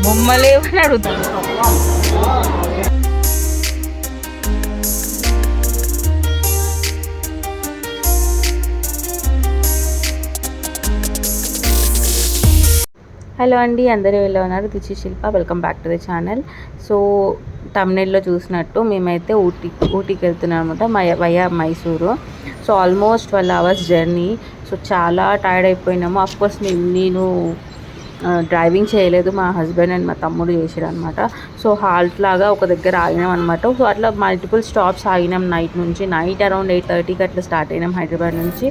బొమ్మలేవని అడుగుతాను. హలో అండి, అందరూ ఎలా ఉన్నారు? This is Shilpa, welcome back to the channel. So తమ్నెల్లో చూసినట్టు మేమైతే ఊటీకి వెళ్తున్నాం అనమాట, via Mysuru. So almost 12 hours journey. So చాలా టైర్డ్ అయిపోయినాము. అఫ్కోర్స్ నేను డ్రైవింగ్ చేయలేదు, మా హస్బెండ్ అండ్ మా తమ్ముడు చేసారు అనమాట. సో హాల్ట్ లాగా ఒక దగ్గర ఆగినాం అనమాట. సో అట్లా మల్టిపుల్ స్టాప్స్ ఆగినాం. నైట్ అరౌండ్ 8:30కి అట్లా స్టార్ట్ అయినాం హైదరాబాద్ నుంచి.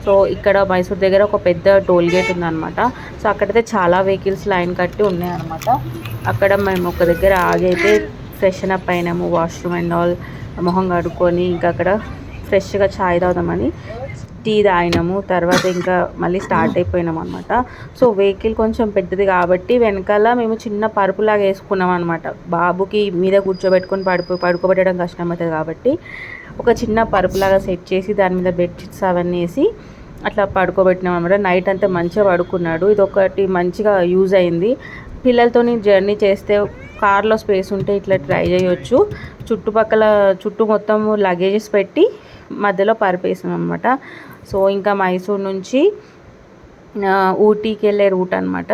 సో ఇక్కడ మైసూర్ దగ్గర ఒక పెద్ద టోల్ గేట్ ఉందన్నమాట. సో అక్కడైతే చాలా వెహికల్స్ లైన్ కట్టి ఉన్నాయన్నమాట. అక్కడ మేము ఒక దగ్గర ఆగి అయితే ఫ్రెషన్ అప్ అయినాము, వాష్రూమ్ అండ్ ఆల్ మొహం కడుక్కొని ఇంకా అక్కడ ఫ్రెష్గా ఛాయ్ తాగుదామని టీ తాగినాము. తర్వాత ఇంకా మళ్ళీ స్టార్ట్ అయిపోయినాం అనమాట. సో వెహికల్ కొంచెం పెద్దది కాబట్టి వెనకాల మేము చిన్న పరుపులాగా వేసుకున్నాం అనమాట. బాబుకి మీద కూర్చోబెట్టుకొని పడుకోబెట్టడం కష్టమవుతుంది కాబట్టి ఒక చిన్న పరుపులాగా సెట్ చేసి దాని మీద బెడ్షీట్స్ అవన్నీ వేసి అట్లా పడుకోబెట్టినాం అనమాట. నైట్ అంతా మంచిగా పడుకున్నాడు. ఇది ఒకటి మంచిగా యూజ్ అయింది. పిల్లలతో జర్నీ చేస్తే కార్లో స్పేస్ ఉంటే ఇట్లా ట్రై చేయొచ్చు. చుట్టూ మొత్తం లగేజెస్ పెట్టి మధ్యలో పరిపేసాం అనమాట. సో ఇంకా మైసూర్ నుంచి ఊటీకి వెళ్ళే రూట్ అనమాట.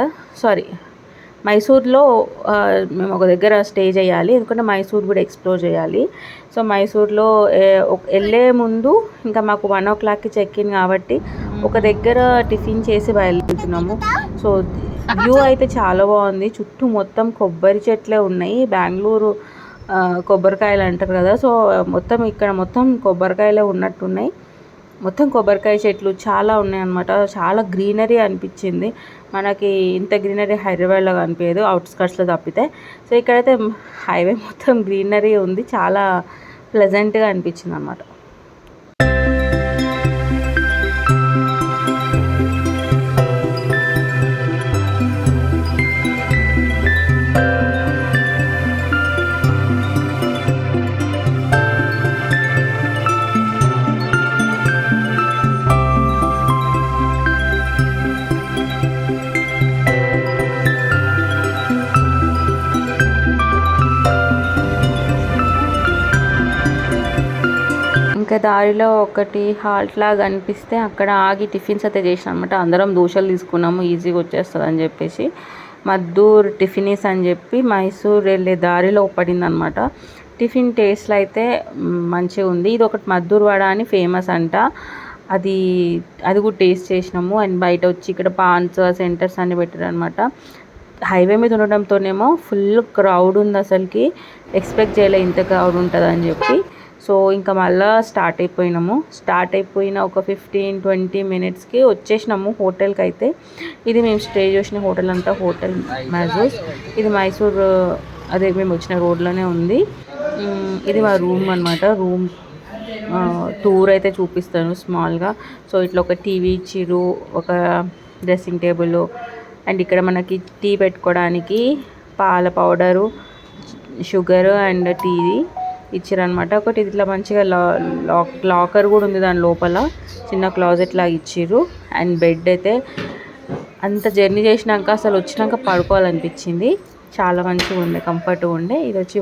మైసూర్లో మేము ఒక దగ్గర స్టే చేయాలి, ఎందుకంటే మైసూర్ కూడా ఎక్స్ప్లోర్ చేయాలి. సో మైసూర్లో వెళ్ళే ముందు ఇంకా మాకు 1 o'clockకి చెక్ ఇన్ కాబట్టి ఒక దగ్గర టిఫిన్ చేసి బయలుదేరుతున్నాము. సో వ్యూ అయితే చాలా బాగుంది. చుట్టూ మొత్తం కొబ్బరి చెట్లే ఉన్నాయి. బెంగళూరు కొబ్బరికాయలు అంటారు కదా, సో ఇక్కడ మొత్తం కొబ్బరికాయలే ఉన్నట్టున్నాయి. మొత్తం కొబ్బరికాయ చెట్లు చాలా ఉన్నాయి అన్నమాట. చాలా గ్రీనరీ అనిపించింది. మనకి ఇంత గ్రీనరీ హైదరాబాద్లో కనిపించదు, అవుట్స్కట్స్లో తప్పితే. సో ఇక్కడైతే హైవే మొత్తం గ్రీనరీ ఉంది, చాలా ప్లెజెంట్గా అనిపించింది అన్నమాట. ఇంకా దారిలో ఒకటి హాల్ట్ లాగా అనిపిస్తే అక్కడ ఆగి టిఫిన్స్ అయితే చేసినాం అనమాట. అందరం దోశలు తీసుకున్నాము, ఈజీగా వచ్చేస్తుంది అని చెప్పేసి. మద్దూర్ టిఫినీస్ అని చెప్పి మైసూర్ వెళ్ళే దారిలో పడింది అనమాట. టిఫిన్ టేస్ట్లో అయితే మంచిగా ఉంది. ఇది ఒకటి మద్దూర్ వడ అని ఫేమస్ అంట, అది కూడా టేస్ట్ చేసినాము. అండ్ బయట వచ్చి ఇక్కడ పాన్స్ సెంటర్స్ అన్ని పెట్టారు అనమాట. హైవే మీద ఉండడంతోనేమో ఫుల్ క్రౌడ్ ఉంది, అసలుకి ఎక్స్పెక్ట్ చేయలే ఇంత క్రౌడ్ ఉంటుంది అని చెప్పి. సో ఇంకా మళ్ళీ స్టార్ట్ అయిపోయిన ఒక 15-20 minutesకి వచ్చేసినాము హోటల్కి అయితే. ఇది మేము స్టే చేసిన హోటల్ అంతా హోటల్ మ్యాజూస్. ఇది మైసూర్ అదే మేము వచ్చిన రోడ్లోనే ఉంది. ఇది మా రూమ్ అనమాట. రూమ్ టూర్ అయితే చూపిస్తాను స్మాల్గా. సో ఇట్లా ఒక టీవీ ఇచ్చిర్రు, ఒక డ్రెస్సింగ్ టేబుల్, అండ్ ఇక్కడ మనకి టీ పెట్టుకోవడానికి పాల పౌడరు, షుగర్ అండ్ టీది ఇచ్చిరనమాట. ఒకటి ఇట్లా మంచిగా లాకర్ కూడా ఉంది, దాని లోపల చిన్న క్లాజెట్ లాగా ఇచ్చిర్రు. అండ్ బెడ్ అయితే అంత జర్నీ చేసినాక అసలు వచ్చినాక పడుకోవాలనిపించింది. చాలా మంచిగా ఉండే, కంఫర్ట్గా ఉండే. ఇది వచ్చి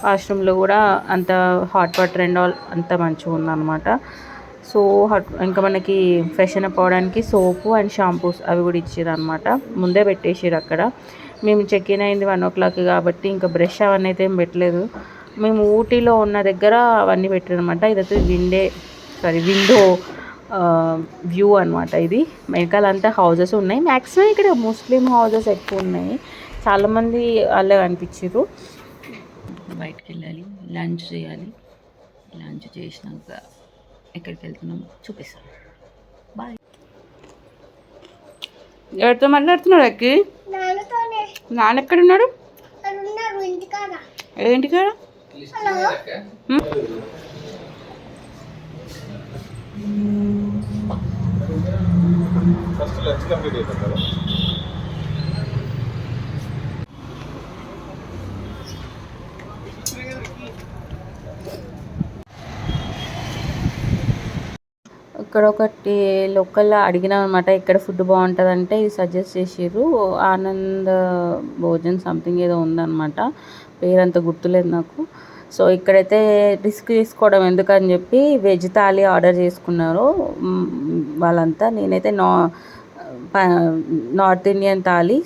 వాష్రూమ్లో కూడా అంత హాట్ వాటర్ అండ్ ఆల్ అంత మంచిగా ఉందన్నమాట. సో ఇంకా మనకి ఫ్రెషన్ అప్ అవ్వడానికి సోపు అండ్ షాంపూస్ అవి కూడా ఇచ్చారు అనమాట. ముందే పెట్టేసారు అక్కడ. మేము చెక్ ఇన్ అయింది 1 o'clock కాబట్టి ఇంకా బ్రష్ అవన్నీ అయితే ఏం పెట్టలేదు. మేము ఊటీలో ఉన్న దగ్గర అవన్నీ పెట్టారు అనమాట. ఇదైతే విండో వ్యూ అనమాట. ఇది వెనకాలంతా హౌజెస్ ఉన్నాయి. మ్యాక్సిమం ఇక్కడ ముస్లిం హౌజెస్ ఎక్కువ ఉన్నాయి. చాలామంది వాళ్ళే అనిపించారు. బయటికి వెళ్ళాలి, లంచ్ చేయాలి. లంచ్ చేసినాక ఎక్కడికి వెళ్తున్నాం చూపిస్తాను. బాయ్. ఎవరితో మాట్లాడుతున్నాడు అక్కి? నాన్న ఎక్కడున్నాడు? ఏంటికాడ? అక్కడ ఒకటి లోకల్లో అడిగినాం అనమాట, ఎక్కడ ఫుడ్ బాగుంటుందంటే ఇది సజెస్ట్ చేసిర్రు. ఆనంద్ భోజన్ సంథింగ్ ఏదో ఉందన్నమాట, పేరంత గుర్తులేదు నాకు. సో ఇక్కడైతే రిస్క్ తీసుకోవడం ఎందుకని చెప్పి వెజ్ థాలీ ఆర్డర్ చేసుకున్నారు వాళ్ళంతా. నేనైతే నార్త్ ఇండియన్ థాలీ,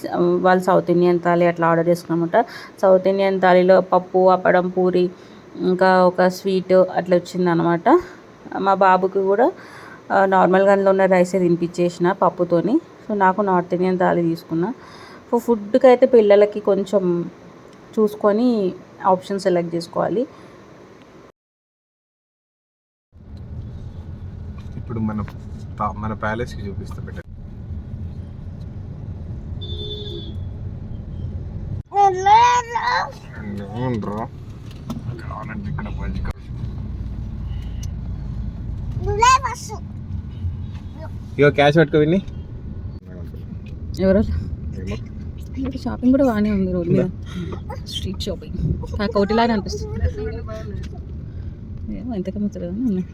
వాళ్ళు సౌత్ ఇండియన్ థాలీ అట్లా ఆర్డర్ చేసుకున్నమాట. సౌత్ ఇండియన్ థాలీలో పప్పు, అప్పడం, పూరి, ఇంకా ఒక స్వీట్ అట్లా వచ్చిందనమాట. మా బాబుకి కూడా నార్మల్గా అందులో ఉన్న రైసే తినిపించేసిన పప్పుతోని. సో నాకు నార్త్ ఇండియన్ థాలీ తీసుకున్నా. సో ఫుడ్కి అయితే పిల్లలకి కొంచెం చూసుకొని ఆప్షన్ సెలెక్ట్ చేసుకోవాలి. ఇప్పుడు మన ప్యాలెస్కి చూపిస్తా బెటర్. కావాలంటే ఇక్కడ ఇగో క్యాష్ పట్టుకో విన్ని. ఎవరో షాపింగ్ కూడా బాగానే ఉంది రోడ్ మీద, స్ట్రీట్ షాపింగ్ నాకు ఒకటిలాగా అనిపిస్తుంది. ఏమో ఎంతగా ముచ్చట ఉన్నాయి.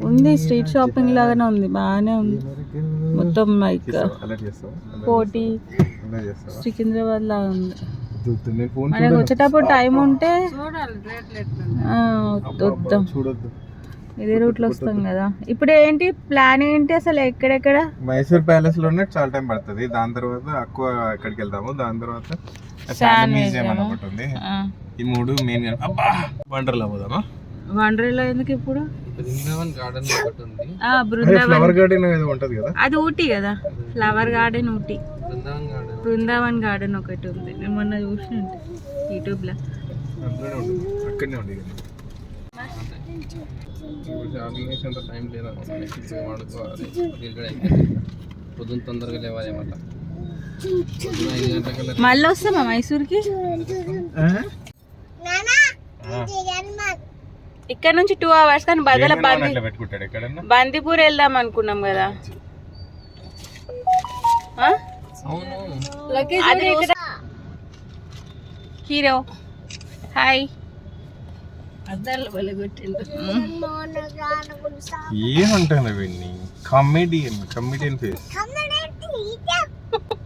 ఉంది స్ట్రీట్ షాపింగ్ లాగానే ఉంది, బాగానే ఉంది మొత్తం. లైక్ కోటి సికింద్రాబాద్ లాగా ఉంది. మనకు వచ్చేటప్పుడు టైం ఉంటే వద్దాం, ఇదే రూట్లో వస్తాం కదా. ఇప్పుడు ఏంటి ప్లాన్ ఏంటి అసలు? ఎక్కడెక్కడ? మైసూర్ ప్యాలెస్ లోనే చాలా టైం పడుతుంది. దాని తర్వాత అక్కువ ఎక్కడికి వెళ్తాము, దాని తర్వాత శాండ్ మ్యూజియం అని ఒకటి ఉంది. ఈ మూడు మెయిన్. వండర్లా పోదామా? వండర్లా ఎందుకు ఇప్పుడు? బృందావన్ గార్డెన్ ఒకటి ఉంది. ఫ్లవర్ గార్డెన్ ఏదో ఉంటది కదా, అది ఊటీ కదా. Flower garden Ooty, Brindavan garden ఒకటి ఉంది. నేను మొన్న చూసిన యూట్యూబ్ లో. అక్కడనే ఉంది. పొద్దున్న తొందరగా లేవాలి మళ్ళీ. మళ్ళీ వస్తామా మైసూర్కి? ఇక్కడ నుంచి 2 hours, కానీ బదల బందిపూర్ వెళ్దాం అనుకున్నాం కదా. Hero hi. ఏమంటాను వీడిని? Comedian face.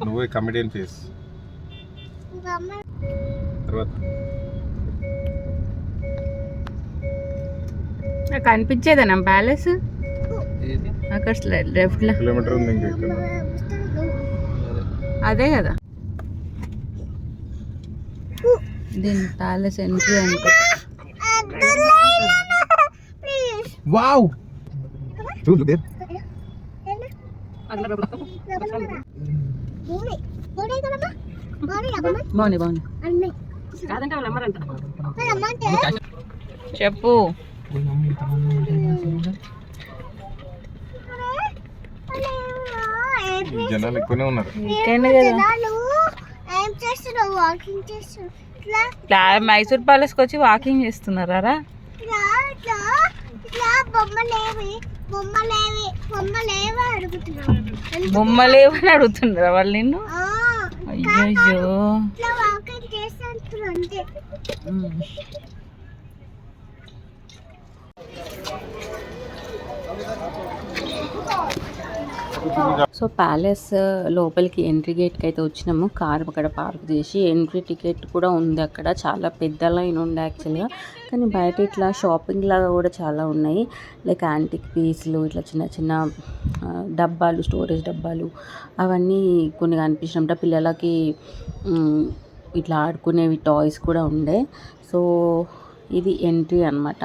నువ్వే కమిడియన్ ఫేస్. తర్వాత నాకు అనిపించేదన్నా ప్యాలెస్ అక్కడ లెఫ్ట్ లో. కిలోమీటర్ ఉంది ఇంకా ఇక్కడ. అదే కదా దీని ప్యాలెస్ ఎంట్రీ అనుకో. వావ్ బాగుంది బాగుంది. చెప్పు. జనాలు ఎక్కువనే ఉన్నారు. మైసూర్ ప్యాలెస్కి వచ్చి వాకింగ్ చేస్తున్నారా? బొమ్మలేవని అడుగుతున్నారా వాళ్ళు నిన్ను? అయ్యో సో ప్యాలెస్ లోపలికి ఎంట్రీ గేట్కి అయితే వచ్చినాము. కార్ అక్కడ పార్క్ చేసి ఎంట్రీ టికెట్ కూడా ఉంది అక్కడ. చాలా పెద్ద లైన్ ఉంది యాక్చువల్గా, కానీ బయట ఇట్లా షాపింగ్ లాగా కూడా చాలా ఉన్నాయి. లైక్ యాంటిక్ పీస్లు, ఇట్లా చిన్న చిన్న డబ్బాలు, స్టోరేజ్ డబ్బాలు, అవన్నీ కొన్ని కనిపించినట్ట. పిల్లలకి ఇట్లా ఆడుకునేవి టాయ్స్ కూడా ఉండే. సో ఇది ఎంట్రీ అనమాట.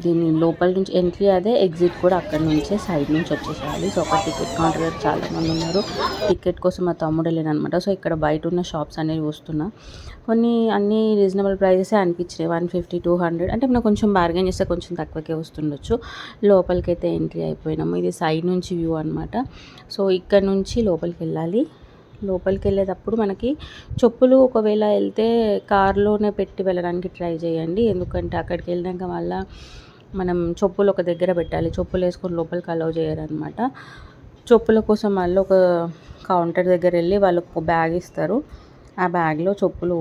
దీని లోపల నుంచి ఎంట్రీ అదే, ఎగ్జిట్ కూడా అక్కడ నుంచే సైడ్ నుంచి వచ్చేసేయాలి. సో ఒక టికెట్ కౌంటర్ దగ్గర చాలామంది ఉన్నారు. టికెట్ కోసం మా తమ్ముడు వెళ్ళానమాట. సో ఇక్కడ బయట ఉన్న షాప్స్ అనేవి వస్తున్నా. కొన్ని అన్నీ రీజనబుల్ ప్రైజెసే అనిపించినాయి. 150, 200 అంటే మనం కొంచెం బార్గెన్ చేస్తే కొంచెం తక్కువకే వస్తుండొచ్చు. లోపలికి అయితే ఎంట్రీ అయిపోయినాము. ఇది సైడ్ నుంచి వ్యూ అనమాట. సో ఇక్కడ నుంచి లోపలికి వెళ్ళాలి. లోపలికి వెళ్ళేటప్పుడు మనకి చెప్పులు ఒకవేళ వెళ్తే కార్లోనే పెట్టి వెళ్ళడానికి ట్రై చేయండి. ఎందుకంటే అక్కడికి వెళ్ళాక మళ్ళీ మనం చెప్పులు ఒక దగ్గర పెట్టాలి. చెప్పులు వేసుకొని లోపలికి అలౌ చేయరనమాట. చెప్పుల కోసం మళ్ళీ ఒక కౌంటర్ దగ్గర వెళ్ళి వాళ్ళు ఒక బ్యాగ్ ఇస్తారు. ఆ బ్యాగ్లో చెప్పులు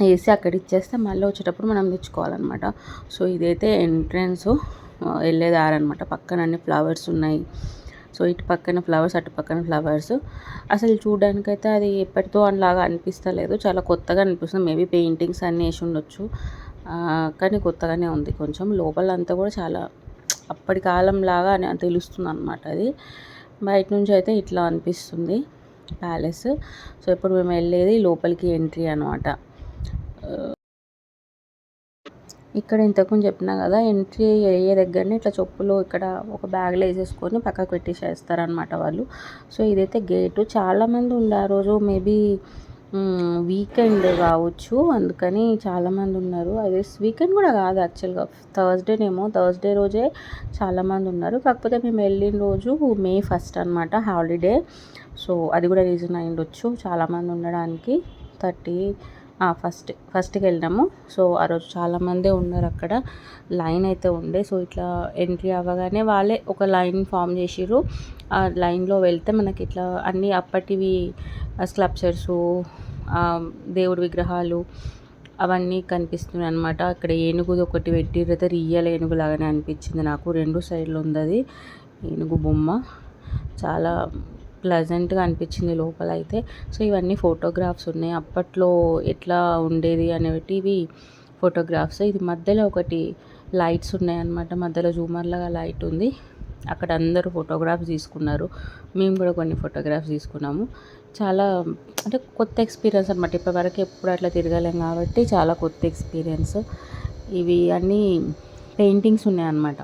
వేసి అక్కడ ఇచ్చేస్తే మళ్ళీ వచ్చేటప్పుడు మనం తెచ్చుకోవాలన్నమాట. సో ఇదైతే ఎంట్రన్స్ వెళ్ళేదారనమాట. పక్కన అన్ని ఫ్లవర్స్ ఉన్నాయి. సో ఇటు పక్కన ఫ్లవర్స్, అటు పక్కన ఫ్లవర్స్. అసలు చూడడానికైతే అది ఎప్పటితో అలాగా అనిపిస్తలేదు, చాలా కొత్తగా అనిపిస్తుంది. మేబీ పెయింటింగ్స్ అన్నీ వేసి ఉండొచ్చు, కానీ కొత్తగానే ఉంది. కొంచెం లోపలంతా కూడా చాలా అప్పటి కాలం లాగా అని తెలుస్తుంది అనమాట. అది బయట నుంచి అయితే ఇట్లా అనిపిస్తుంది ప్యాలెస్. సో ఇప్పుడు మేము వెళ్ళేది లోపలికి ఎంట్రీ అనమాట. ఇక్కడ ఇంతకుముందు చెప్పినా కదా, ఎంట్రీ అయ్యే దగ్గరనే ఇట్లా చెప్పులు ఇక్కడ ఒక బ్యాగ్లో వేసేసుకొని పక్కకు పెట్టేసేస్తారనమాట వాళ్ళు. సో ఇదైతే గేటు. చాలామంది ఉండే ఆ రోజు, మేబీ వీకెండ్ కావచ్చు, అందుకని చాలామంది ఉన్నారు. అదే వీకెండ్ కూడా కాదు యాక్చువల్గా, థర్స్డే రోజే చాలామంది ఉన్నారు. కాకపోతే మేము వెళ్ళిన రోజు May 1 అనమాట, హాలిడే. సో అది కూడా రీజన్ అయి ఉండొచ్చు చాలామంది ఉండడానికి. ఫస్ట్కి వెళ్ళినాము. సో ఆ రోజు చాలామందే ఉన్నారు అక్కడ, లైన్ అయితే ఉండే. సో ఇట్లా ఎంట్రీ అవ్వగానే వాళ్ళే ఒక లైన్ ఫామ్ చేసిర్రు. ఆ లైన్లో వెళ్తే మనకి ఇట్లా అన్నీ అప్పటివి స్కల్ప్చర్సు, దేవుడి విగ్రహాలు అవన్నీ కనిపిస్తున్నాయి అనమాట. ఇక్కడ ఏనుగుది ఒకటి పెట్టిర్రు, అయితే రియల్ ఏనుగు లాగానే అనిపించింది నాకు. 2 సైడ్లు ఉంది అది ఏనుగు బొమ్మ. చాలా ప్లెజెంట్గా అనిపించింది లోపల అయితే. సో ఇవన్నీ ఫోటోగ్రాఫ్స్ ఉన్నాయి, అప్పట్లో ఎట్లా ఉండేది అనేటివి ఫోటోగ్రాఫ్స్. ఇది మధ్యలో ఒకటి లైట్స్ ఉన్నాయన్నమాట, మధ్యలో జూమర్ లాగా లైట్ ఉంది. అక్కడ అందరూ ఫోటోగ్రాఫ్స్ తీసుకున్నారు, మేము కూడా కొన్ని ఫోటోగ్రాఫ్స్ తీసుకున్నాము. చాలా అంటే కొత్త ఎక్స్పీరియన్స్ అనమాట. ఇప్పటివరకు ఎప్పుడు అట్లా తిరగలేం కాబట్టి చాలా కొత్త ఎక్స్పీరియన్స్. ఇవి అన్నీ పెయింటింగ్స్ ఉన్నాయన్నమాట.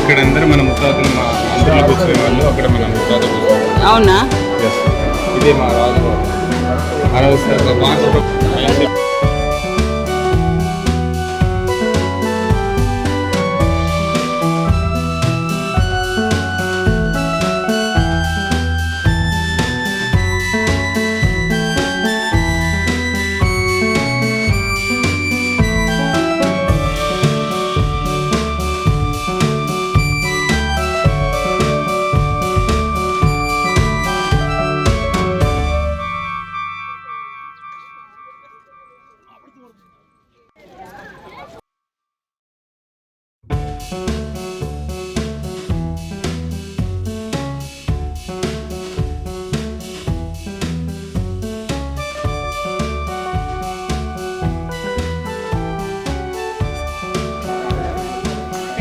ఇక్కడ అందరూ మన ముత్తాతలు, మా అందరిలో కూర్చునే వాళ్ళు అక్కడ మన ముత్తాతలు. అవునా? ఇదే మా రాజు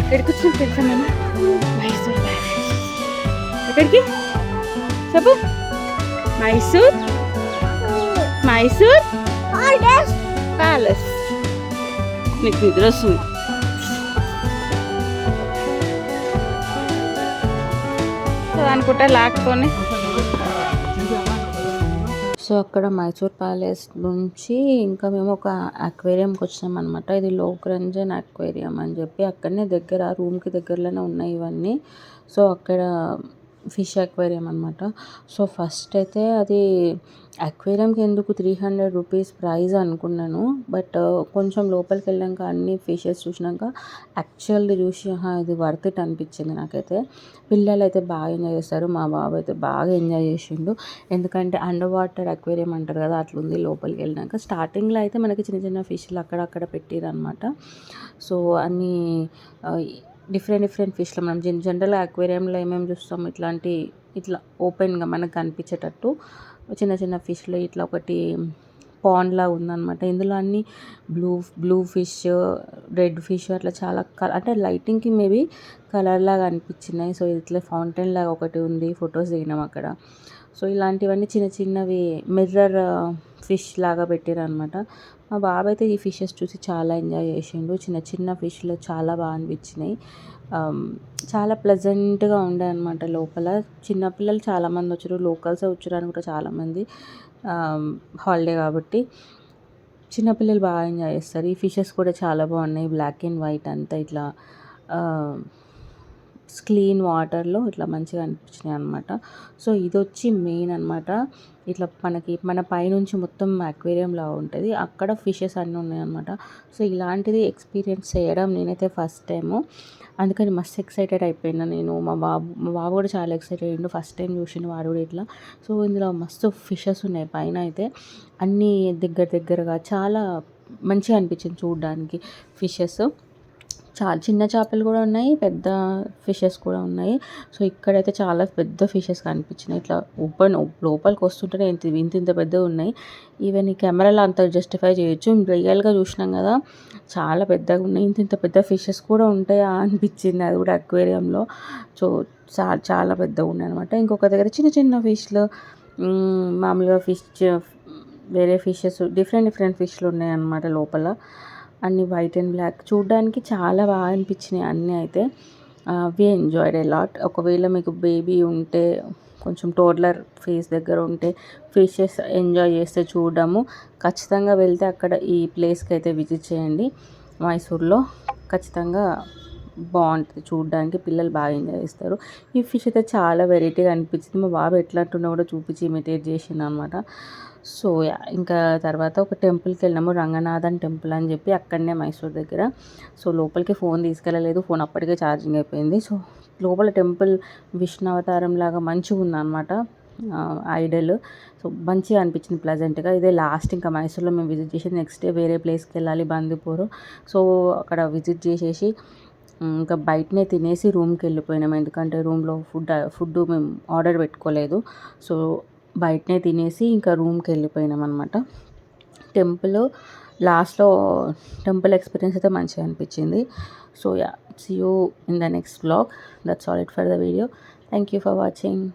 ఎక్కడికి వచ్చిన తెలుసా మేము? మైసూర్ ప్యాలెస్. ఎక్కడికి చెప్పు? మైసూర్ ప్యాలెస్. నీకు నిద్ర వస్తుంది. అనుకుంటా లాక్తోని. సో అక్కడ మైసూర్ ప్యాలెస్ నుంచి ఇంకా మేము ఒక అక్వేరియంకి వచ్చినాం అనమాట. ఇది లోక్రంజన్ అక్వేరియం అని చెప్పి అక్కడనే దగ్గర రూమ్కి దగ్గరలోనే ఉన్నాయి ఇవన్నీ. సో అక్కడ ఫిష్ అక్వేరియం అనమాట. సో ఫస్ట్ అయితే అది అక్వేరియంకి ఎందుకు 300 రూపీస్ ప్రైస్ అనుకున్నాను. బట్ కొంచెం లోపలికి వెళ్ళాక అన్ని ఫిషెస్ చూసినాక యాక్చువల్లీ చూసి ఇది వర్త్ ఇట్ అనిపించింది నాకైతే. పిల్లలు అయితే బాగా ఎంజాయ్ చేస్తారు. మా బాబు అయితే బాగా ఎంజాయ్ చేసిండు. ఎందుకంటే అండర్ వాటర్ అక్వేరియం అంటారు కదా, అట్లుంది లోపలికి వెళ్ళినాక. స్టార్టింగ్లో అయితే మనకి చిన్న చిన్న ఫిష్లు అక్కడక్కడ పెట్టిరనమాట. సో అన్నీ డిఫరెంట్ ఫిష్లు మనం జనరల్గా అక్వేరియంలో ఏమేమి చూస్తాం, ఇట్లా ఓపెన్గా మనకు కనిపించేటట్టు చిన్న చిన్న ఫిష్లు ఇట్లా ఒకటి పాండ్లా ఉందన్నమాట. ఇందులో అన్ని బ్లూ ఫిష్, రెడ్ ఫిష్ అట్లా చాలా అంటే లైటింగ్కి మేబీ కలర్ లాగా అనిపించినాయి. సో ఇట్లా ఫౌంటైన్ లాగా ఒకటి ఉంది, ఫొటోస్ దిగినాం అక్కడ. సో ఇలాంటివన్నీ చిన్న చిన్నవి మిర్రర్ ఫిష్ లాగా పెట్టారనమాట. మా బాబు అయితే ఈ ఫిషెస్ చూసి చాలా ఎంజాయ్ చేసిండు. చిన్న చిన్న ఫిష్లు చాలా బాగా అనిపించినాయి. చాలా ప్లెజెంట్గా ఉండే అనమాట లోపల. చిన్నపిల్లలు చాలామంది వచ్చారు, లోకల్సే వచ్చారు అనుకుంటా చాలామంది, హాలిడే కాబట్టి. చిన్నపిల్లలు బాగా ఎంజాయ్ చేస్తారు. ఈ ఫిషెస్ కూడా చాలా బాగున్నాయి, బ్లాక్ అండ్ వైట్ అంతా ఇట్లా క్లీన్ వాటర్లో ఇట్లా మంచిగా అనిపించినాయి అనమాట. సో ఇది వచ్చి మెయిన్ అనమాట. ఇట్లా మన పైనుంచి మొత్తం అక్వేరియంలా ఉంటుంది, అక్కడ ఫిషెస్ అన్నీ ఉన్నాయి అనమాట. సో ఇలాంటిది ఎక్స్పీరియన్స్ చేయడం నేనైతే ఫస్ట్ టైము. అందుకని మస్తు ఎక్సైటెడ్ అయిపోయినా నేను. మా బాబు కూడా చాలా ఎక్సైటెడ్ అయ్యిండు, ఫస్ట్ టైం చూసిండు వాడు కూడా ఇట్లా. సో ఇందులో మస్తు ఫిషెస్ ఉన్నాయి పైన అయితే, అన్నీ దగ్గరగా చాలా మంచిగా అనిపించింది చూడడానికి ఫిషెస్. చాలా చిన్న చేపలు కూడా ఉన్నాయి, పెద్ద ఫిషెస్ కూడా ఉన్నాయి. సో ఇక్కడైతే చాలా పెద్ద ఫిషెస్ కనిపించినాయి. ఇట్లా లోపలికి వస్తుంటేనే ఇంత పెద్దగా ఉన్నాయి. ఈవెన్ ఈ కెమెరాలో అంత జస్టిఫై చేయొచ్చు, రియల్గా చూసినాం కదా చాలా పెద్దగా ఉన్నాయి. ఇంత పెద్ద ఫిషెస్ కూడా ఉంటాయా అనిపించింది, అది కూడా అక్వేరియంలో. సో చాలా పెద్దగా ఉన్నాయి అనమాట. ఇంకొక దగ్గర చిన్న చిన్న ఫిష్లు, మామూలుగా వేరే ఫిషెస్, డిఫరెంట్ ఫిష్లు ఉన్నాయి అన్నమాట లోపల. అన్నీ వైట్ అండ్ బ్లాక్, చూడడానికి చాలా బాగా అనిపించినాయి అన్నీ అయితే. We enjoyed a lot. ఒకవేళ మీకు బేబీ ఉంటే, కొంచెం టోడ్లర్ ఫేస్ దగ్గర ఉంటే ఫిషెస్ ఎంజాయ్ చేస్తే చూడడము, ఖచ్చితంగా వెళ్తే అక్కడ ఈ ప్లేస్కి అయితే విజిట్ చేయండి. మైసూర్లో ఖచ్చితంగా బాగుంటుంది చూడడానికి, పిల్లలు బాగా ఎంజాయ్ చేస్తారు. ఈ ఫిష్ అయితే చాలా వెరైటీగా అనిపించింది. మా బాబు ఎట్లా అంటున్నా కూడా చూపించి ఇమిటేట్ చేసిండు అనమాట. సో ఇంకా తర్వాత ఒక టెంపుల్కి వెళ్ళినాము, రంగనాథన్ టెంపుల్ అని చెప్పి, అక్కడనే మైసూర్ దగ్గర. సో లోపలికి ఫోన్ తీసుకెళ్ళలేదు, ఫోన్ అప్పటికే ఛార్జింగ్ అయిపోయింది. సో లోపల టెంపుల్ విష్ణు అవతారం లాగా మంచిగా ఉందన్నమాట, ఐడల్. సో మంచిగా అనిపించింది ప్లెజెంట్గా. ఇదే లాస్ట్ ఇంకా మైసూర్లో మేము విజిట్ చేసి నెక్స్ట్ డే వేరే ప్లేస్కి వెళ్ళాలి, బందిపూర్. సో అక్కడ విజిట్ చేసేసి ఇంకా బయటనే తినేసి రూమ్కి వెళ్ళిపోయినాము. ఎందుకంటే రూమ్లో ఫుడ్ మేము ఆర్డర్ పెట్టుకోలేదు. సో బయటనే తినేసి ఇంకా రూమ్కి వెళ్ళిపోయినాం అనమాట. లాస్ట్లో టెంపుల్ ఎక్స్పీరియన్స్ అయితే మంచిగా అనిపించింది. So see you in the next vlog. That's all it for the video. Thank you for watching.